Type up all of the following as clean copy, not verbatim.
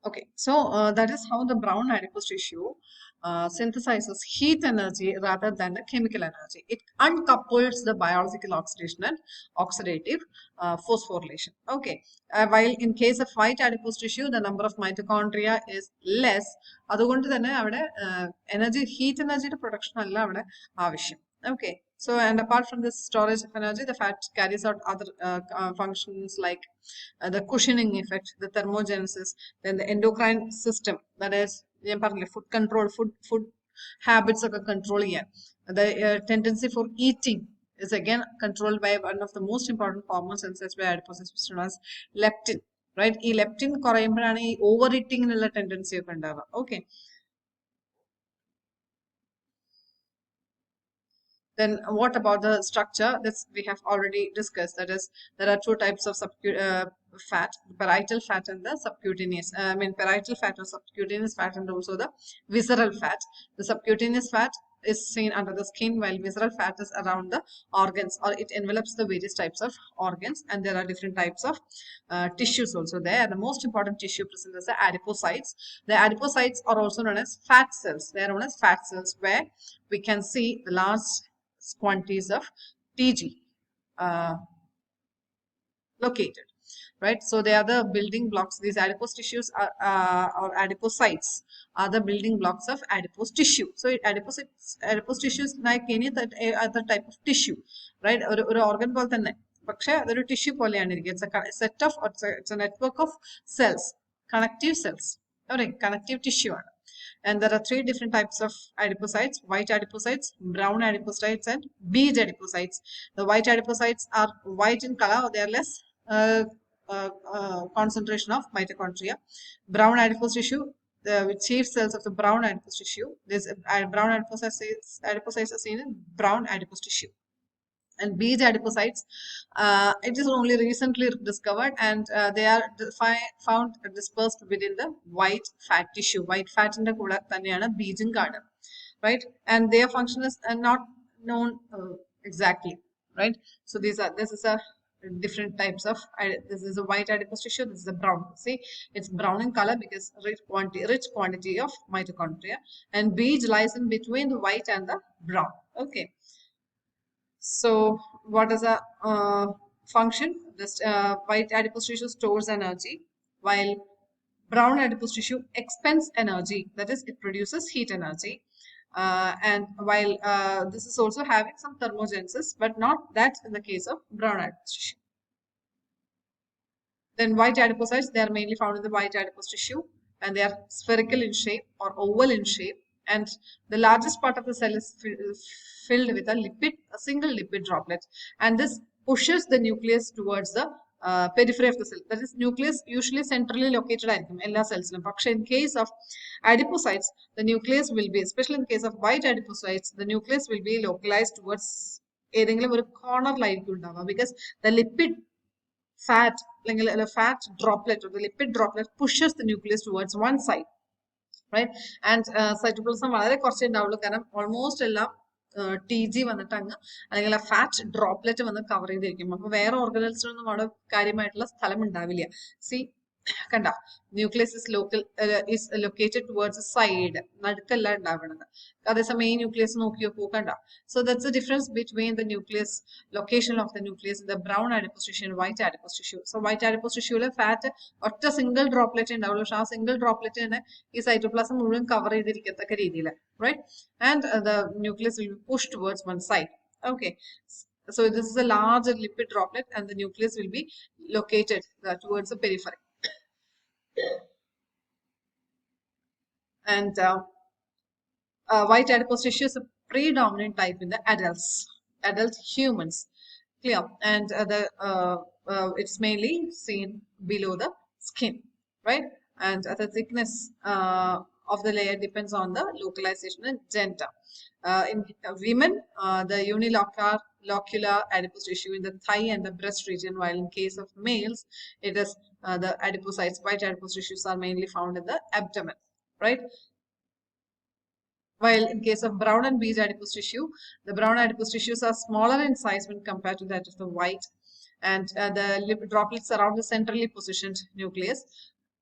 Okay, so that is how the brown adipose tissue synthesizes heat energy rather than the chemical energy. It uncouples the biological oxidation and oxidative phosphorylation. Okay, while in case of white adipose tissue, the number of mitochondria is less. അതുകൊണ്ട് തന്നെ അവിടെ energy, heat energy production അല്ല അവിടെ ആവശ്യം. Okay, so and apart from this storage of energy, the fat carries out other functions like the cushioning effect, the thermogenesis, then the endocrine system, that is food control, food habits ഒക്കെ control ചെയ്യാൻ. The tendency for eating is again controlled by one of the most important hormones synthesized by adipose, which is known as leptin. Right? ഈ leptin കുറയുമ്പോഴാണ് ഈ over ഈറ്റിംഗിനുള്ള tendency ഒക്കെ ഉണ്ടാവുക. Okay. Then what about the structure? This we have already discussed. That is, there are two types of fat: the parietal fat and the subcutaneous. Parietal fat or subcutaneous fat, and also the visceral fat. The subcutaneous fat is seen under the skin, while visceral fat is around the organs, or it envelops the various types of organs. And there are different types of tissues also there. The most important tissue present is the adipocytes. The adipocytes are also known as fat cells. They are known as fat cells, where we can see the large quantities of Tg located, right? So they are the building blocks. These adipose tissues are or adipocytes are the building blocks of adipose tissue. So adipose tissues like any other type of tissue, right? Or organ പോലെ തന്നെ, പക്ഷേ അതൊരു tissue പോലെയാണ് ഇരിക്കുക. It's a network of cells, connective cells, right? Connective tissue ആണ്. And there are three different types of adipocytes: white adipocytes, brown adipocytes, and beige adipocytes. The white adipocytes are white in color, or they are less concentration of mitochondria. Brown adipose tissue, the chief cells of the brown adipose tissue. This brown adipocytes are seen in brown adipose tissue. And beige adipocytes, it is only recently discovered, and they are found dispersed within the white fat tissue. White fat in the kuda thaneyana beiging garden, right? And their function is not known exactly, right? So this is a different types of, this is a white adipose tissue, this is a brown. See, it's brown in color because rich quantity of mitochondria, and beige lies in between the white and the brown. Okay. So what is a function? This white adipose tissue stores energy, while brown adipose tissue expends energy, that is, it produces heat energy. And while this is also having some thermogenesis, but not that in the case of brown adipose tissue. Then white adipocytes, they are mainly found in the white adipose tissue, and they are spherical in shape or oval in shape. And the largest part of the cell is filled with a single lipid droplet, and this pushes the nucleus towards the periphery of the cell. That is, nucleus usually centrally located in all cells. But in case of adipocytes, the nucleus will be, especially in the case of white adipocytes, the nucleus will be localized towards a corner line, because the lipid fat droplet or the lipid droplet pushes the nucleus towards one side, right? And cytoplasm വളരെ കുറച്ചേ ഉണ്ടാവുള്ളൂ, കാരണം almost എല്ലാം TG വന്നിട്ട് അങ്ങ് അല്ലെങ്കിൽ ആ fat droplet വന്ന് കവർ ചെയ്തിരിക്കും. അപ്പൊ വേറെ ഓർഗനൽസിനൊന്നും അവിടെ കാര്യമായിട്ടുള്ള സ്ഥലം ഉണ്ടാവില്ല. സി കണ്ട, nucleus is located towards the side, നടുക്കല്ല ഉണ്ടാവുന്നത്. അതേസമയം ഈ ന്യൂക്ലിയസ് നോക്കി നോക്കൂ, കണ്ട. So that's the difference between the nucleus, location of the nucleus in the brown adipose tissue and white adipose tissue. So white adipose tissue fat ഒറ്റ single droplet ഉണ്ടാവുള്ളൂ, പക്ഷെ ആ സിംഗിൾ ഡ്രോപ്ലെറ്റ് തന്നെ ഈ സൈറ്റോപ്ലാസം മുഴുവൻ കവർ ചെയ്തിരിക്കത്തക്ക രീതിയിൽ, right? And the nucleus will be pushed towards one side. Okay, so this is a large lipid droplet, and the nucleus will be located towards the periphery. And white adipose tissue is a predominant type in the adult humans. Clear? And it's mainly seen below the skin, right? And the thickness of the layer depends on the localization and gender. In women, the unilocular adipose tissue in the thigh and the breast region, while in case of males, it is the adipocytes, white adipose tissues are mainly found in the abdomen, right? While in case of brown and beige adipose tissue, the brown adipose tissues are smaller in size when compared to that of the white, and the lipid droplets around the centrally positioned nucleus.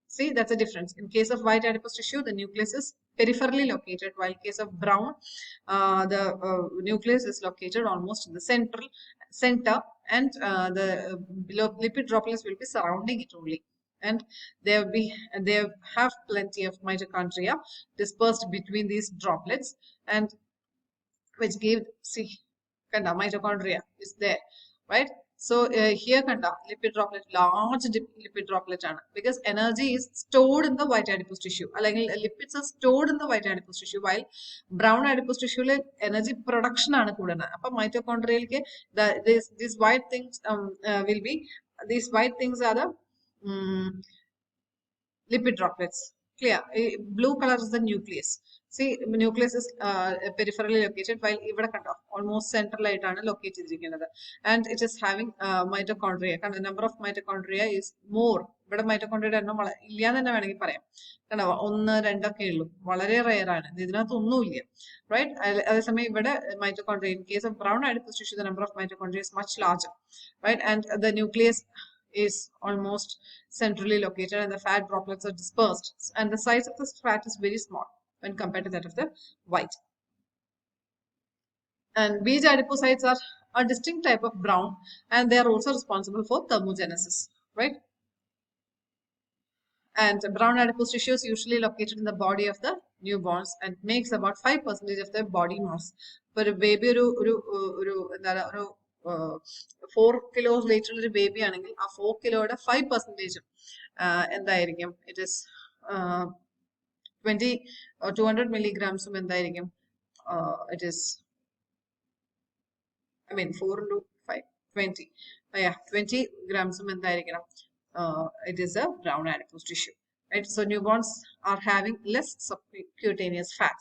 See, that's a difference. In case of white adipose tissue, the nucleus is peripherally located, while in case of brown, the nucleus is located almost in the center, and the lipid droplets will be surrounding it only. And they have plenty of mitochondria dispersed between these droplets, and which give, see, kanda mitochondria is there, right? So here kanda lipid droplet, large lipid droplet ആണ്, because energy is stored in the white adipose tissue. അല്ലെങ്കിൽ lipids are stored in the white adipose tissue, while brown adipose tissue energy production ആണ് കൂടുന്നത്. അപ്പം മൈറ്റോകോൺഡ്രിയയിലേക്ക് these white things will be, these white things are the lipid droplets. Clear? Blue color is the nucleus. See, nucleus is peripherally located, while ഇവിടെ കണ്ടോ almost central ആയിട്ടാണ് locate ചെയ്തിരിക്കുന്നത്, and it is having mitochondria. The number of mitochondria is more. ഇവിടെ മൈറ്റോകോൺഡ്രിയയുടെ എണ്ണം ഇല്ലാന്ന് തന്നെ വേണമെങ്കിൽ പറയാം. കണ്ടോ, 1, 2 ഒക്കെ ഉള്ളൂ, വളരെ റെയർ ആണ്, ഇതിനകത്ത് ഒന്നുമില്ല, റൈറ്റ്? അതേസമയം ഇവിടെ mitochondria, in case of brown adipose tissue, the number of mitochondria is much larger, right? And the nucleus is almost centrally located, and the fat droplets are dispersed, and the size of the fat is very small when compared to that of the white. And beige adipocytes are a distinct type of brown, and they are also responsible for thermogenesis, right? And brown adipose tissue is usually located in the body of the newborns and makes about 5% of their body mass. For a baby, 4 kilos later ഒരു baby ആണെങ്കിൽ ആ 4 കിലോയുടെ 5% എന്തായിരിക്കും? It is 200 milligrams എന്തായിരിക്കും? It is, I mean 4 into 5, 20. Yeah, 20 grams എന്തായിരിക്കണം? It is a brown adipose tissue, right? So newborns are having less subcutaneous fat.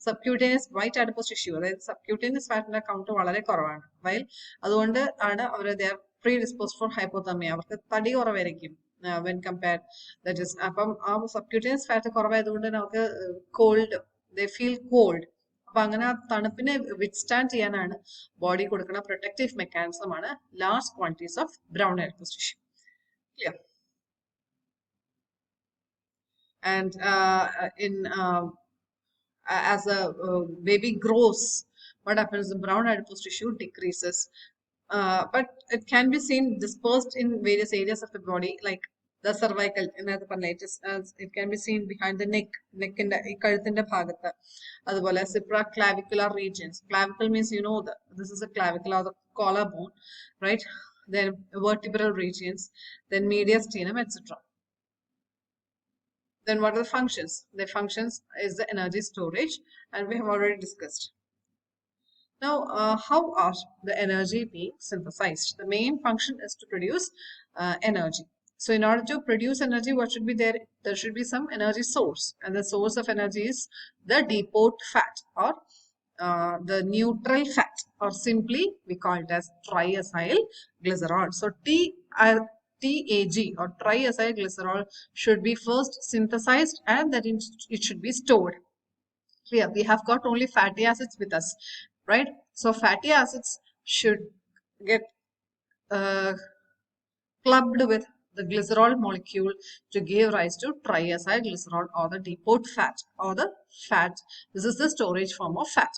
Subcutaneous white adipose tissue, അതായത് subcutaneous ഫാറ്റിന്റെ count വളരെ കുറവാണ്, while അതുകൊണ്ട് ആണ് അവർ they are predisposed for hypothermia. അവർക്ക് തടി കുറവായിരിക്കും when compared, that is, അപ്പം ആ subcutaneous ഫാറ്റ് കുറവായതുകൊണ്ട് നമുക്ക് കോൾഡ്, they feel cold. അപ്പൊ അങ്ങനെ ആ തണുപ്പിനെ വിത്ത്സ്റ്റാൻഡ് ചെയ്യാനാണ് ബോഡി കൊടുക്കുന്ന പ്രൊട്ടക്റ്റീവ് മെക്കാനിസം ആണ് large quantities of brown adipose tissue. Clear? And as a baby grows, what happens? The brown adipose tissue decreases, but it can be seen dispersed in various areas of the body, like the cervical, it can be seen behind the neck in the കഴുത്തിന്റെ ഭാഗത്ത്, അതുപോലെ supraclavicular regions. Clavicle means, you know, this is a clavicle or the collarbone, right? Then vertebral regions, then mediastinum, etc. Then what are the functions? The functions is the energy storage, and we have already discussed. Now, how are the energy being synthesized? The main function is to produce energy. So in order to produce energy, what should be there? There should be some energy source, and the source of energy is the adipose fat, or the neutral fat, or simply we call it as triacyl glycerol. So TAG, or triacyl glycerol, should be first synthesized, and that it should be stored. Clear? We have got only fatty acids with us, right? So fatty acids should get clubbed with the glycerol molecule to give rise to triacyl glycerol, or the adipose fat, or the fat. This is the storage form of fat.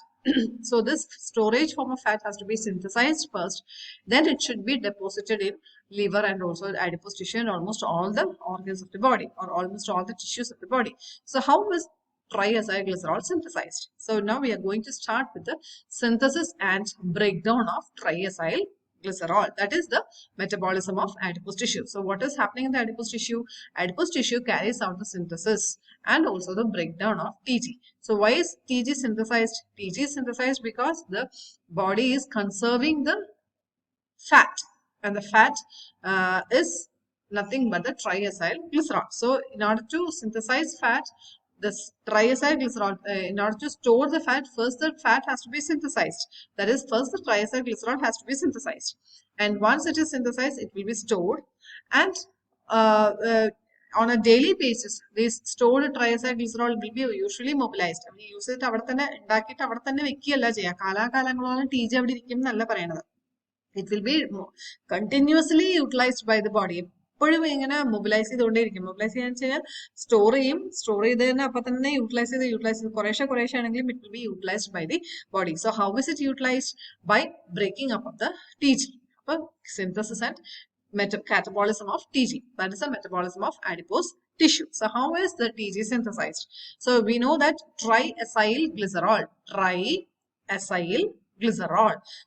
So this storage form of fat has to be synthesized first, then it should be deposited in liver and also adipose tissue and almost all the organs of the body, or almost all the tissues of the body. So how is triacyl glycerol synthesized? So now we are going to start with the synthesis and breakdown of triacyl glycerol. That is the metabolism of adipose tissue. So what is happening in the adipose tissue? Adipose tissue carries out the synthesis and also the breakdown of TG. So why is TG synthesized? TG is synthesized because the body is conserving the fat, and the fat is nothing but the triacyl glycerol. So in order to synthesize fat, this triacyl glycerol, in order to store the fat, first the fat has to be synthesized. That is, first the triacyl glycerol has to be synthesized, and once it is synthesized, it will be stored, and on a daily basis, this stored triacyl glycerol will be usually mobilized. We use it അവിടെ തന്നെ ഉണ്ടാക്കിയിട്ട് അവിടെ തന്നെ വെക്കുകയല്ല ചെയ്യുക, കാലാകാലങ്ങളോളം T G അവിടെ ഇരിക്കും എന്നല്ല പറയുന്നത്. It will be continuously utilized by the body. എപ്പോഴും ഇങ്ങനെ മൊബിലൈസ് ചെയ്തുകൊണ്ടേയിരിക്കും. മൊബിലൈസ് ചെയ്യാന്ന് വെച്ച് കഴിഞ്ഞാൽ സ്റ്റോർ ചെയ്ത് തന്നെ അപ്പൊ തന്നെ യൂട്ടിലൈസ് ചെയ്ത് കുറേശ്ശെ ആണെങ്കിലും it will be utilized by the body. So how is it utilized? By breaking up of the TG. അപ്പൊ synthesis and catabolism of TG. That is the metabolism of adipose tissue. So how is the TG synthesized? So we know that triacyl glycerol.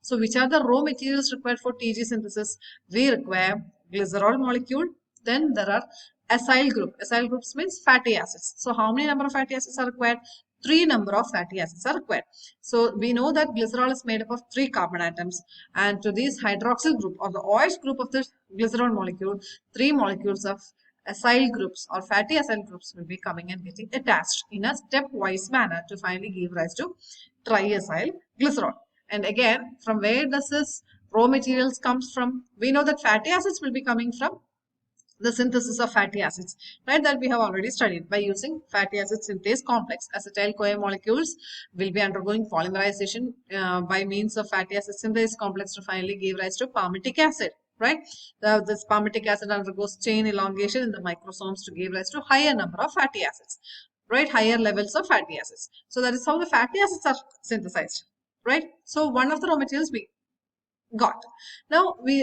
So which are the raw materials required for TG synthesis? We require glycerol molecule. Then there are acyl group. Acyl groups means fatty acids. So how many number of fatty acids are required? 3 number of fatty acids are required. So we know that glycerol is made up of 3 carbon atoms, and to this hydroxyl group or the OH group of the glycerol molecule, 3 molecules of acyl groups or fatty acyl groups will be coming and getting attached in a stepwise manner to finally give rise to triacyl glycerol. And again, from where does this raw materials comes from? We know that fatty acids will be coming from the synthesis of fatty acids, right? That we have already studied by using fatty acid synthase complex. Acetyl-CoA molecules will be undergoing polymerization by means of fatty acid synthase complex to finally give rise to palmitic acid, right? This palmitic acid undergoes chain elongation in the microsomes to give rise to higher number of fatty acids, right? Higher levels of fatty acids. So that is how the fatty acids are synthesized, right? So one of the raw materials we got. Now we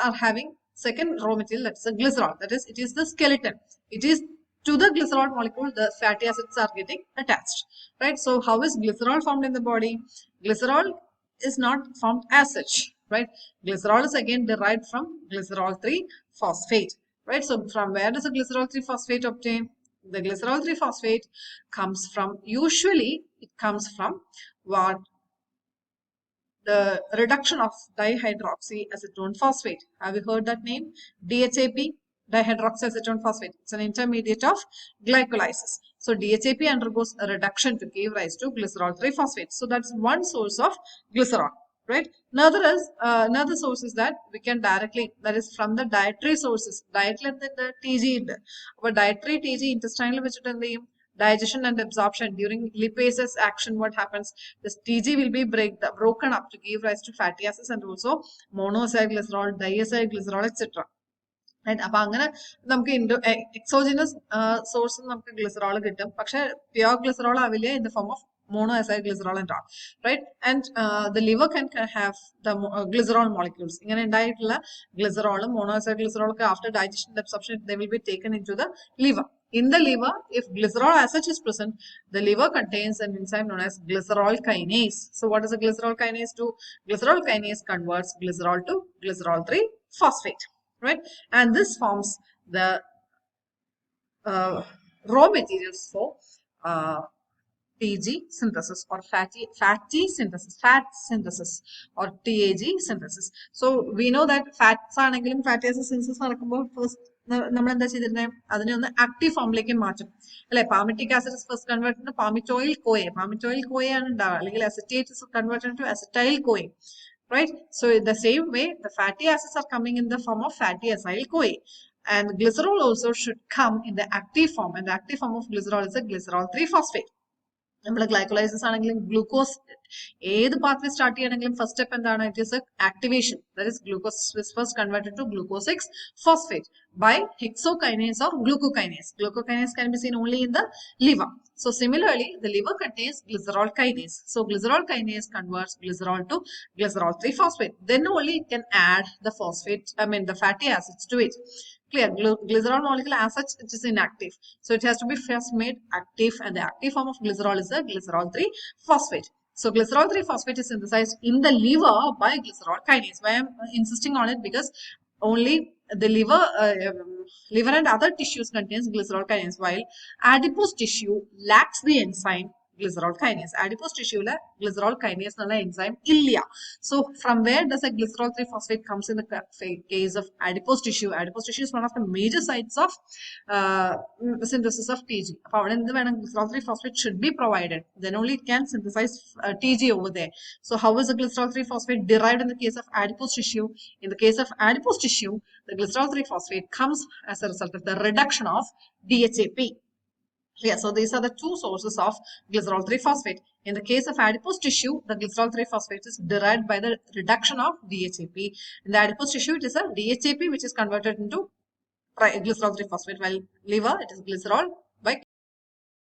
are having second raw material, that is a glycerol. That is, it is the skeleton. It is to the glycerol molecule the fatty acids are getting attached, right? So how is glycerol formed in the body? Glycerol is not formed as such, right? Glycerol is again derived from glycerol 3 phosphate, right? So from where does the glycerol 3 phosphate obtain? The glycerol 3 phosphate comes from, usually it comes from what? The reduction of dihydroxyacetone phosphate. Have you heard that name? DHAP, dihydroxyacetone phosphate. It's an intermediate of glycolysis. So DHAP undergoes a reduction to give rise to glycerol 3 phosphate. So that's one source of glycerol, right? Another source is that we can directly, that is from the dietary sources. Dietary the TG, but dietary TG intestinal vegetable digestion and absorption during lipases action. What happens? This TG will be broken up to give rise to fatty acids and also monoacyl glycerol, diacyl glycerol, etc. And അപ്പൊ അങ്ങനെ നമുക്ക് exogenous source നമുക്ക് glycerol കിട്ടും. പക്ഷെ pure glycerol ആവില്ല in the form of monoacyl glycerol and all, right? And the liver can have the glycerol molecules. ഇങ്ങനെ ഉണ്ടായിട്ടുള്ള glycerol, monoacyl glycerol ഒക്കെ after digestion and absorption they will be taken into the liver. In the liver, if glycerol as such is present, the liver contains an enzyme known as glycerol kinase. So what does a glycerol kinase do? Glycerol kinase converts glycerol to glycerol 3 phosphate, right? And this forms the raw materials for TG synthesis or fatty synthesis, fat synthesis or TAG synthesis. So we know that fats ആണെങ്കിലും fatty acid synthesis നടക്കുമ്പോൾ first നമ്മൾ എന്താ ചെയ്തിരുന്നത്? അതിനെ ഒന്ന് active ഫോമിലേക്ക് മാറ്റും, അല്ലെ? Palmitic acid first convert palmitoyl CoA ആണ് ഉണ്ടാവുക, അല്ലെങ്കിൽ acetate is converted to acetyl CoA, right? So in the same way, the fatty acids are coming in the form of fatty acyl-CoA, and glycerol also should come in the active form, and the active form of glycerol is a glycerol 3 phosphate. നമ്മുടെ glycolysis ആണെങ്കിലും glucose ഏത് pathway start ചെയ്യണമെങ്കിലും first step എന്താണ്? It is activation. That is glucose is first converted to glucose 6 phosphate by hexokinase or glucokinase. Glucokinase can be seen only in the liver. So similarly, the liver contains glycerol kinase. So glycerol kinase converts glycerol to glycerol 3 phosphate. Then only it can add the the fatty acids to it. Clear? Glycerol molecule as such, it is inactive. So it has to be first made active, and the active form of glycerol is a glycerol 3 phosphate. So glycerol 3 phosphate is synthesized in the liver by glycerol kinase. Why I am insisting on it? Because only the liver and other tissues contains glycerol kinase, while adipose tissue lacks the enzyme glycerol kinase. Adipose tissue la glycerol kinase nalla enzyme illa. So from where does a glycerol 3 phosphate comes in the case of adipose tissue? Adipose tissue is one of the major sites of synthesis of TG. Appo avade endu venam glycerol 3 phosphate should be provided, then only it can synthesize TG over there. So how is the glycerol 3 phosphate derived in the case of adipose tissue? In the case of adipose tissue, the glycerol 3 phosphate comes as a result of the reduction of DHAP. Yeah, so these are the two sources of glycerol 3 phosphate. In the case of adipose tissue, the glycerol 3 phosphate is derived by the reduction of DHAP. In the adipose tissue, it is a DHAP which is converted into triglycerol 3 phosphate, while liver it is glycerol by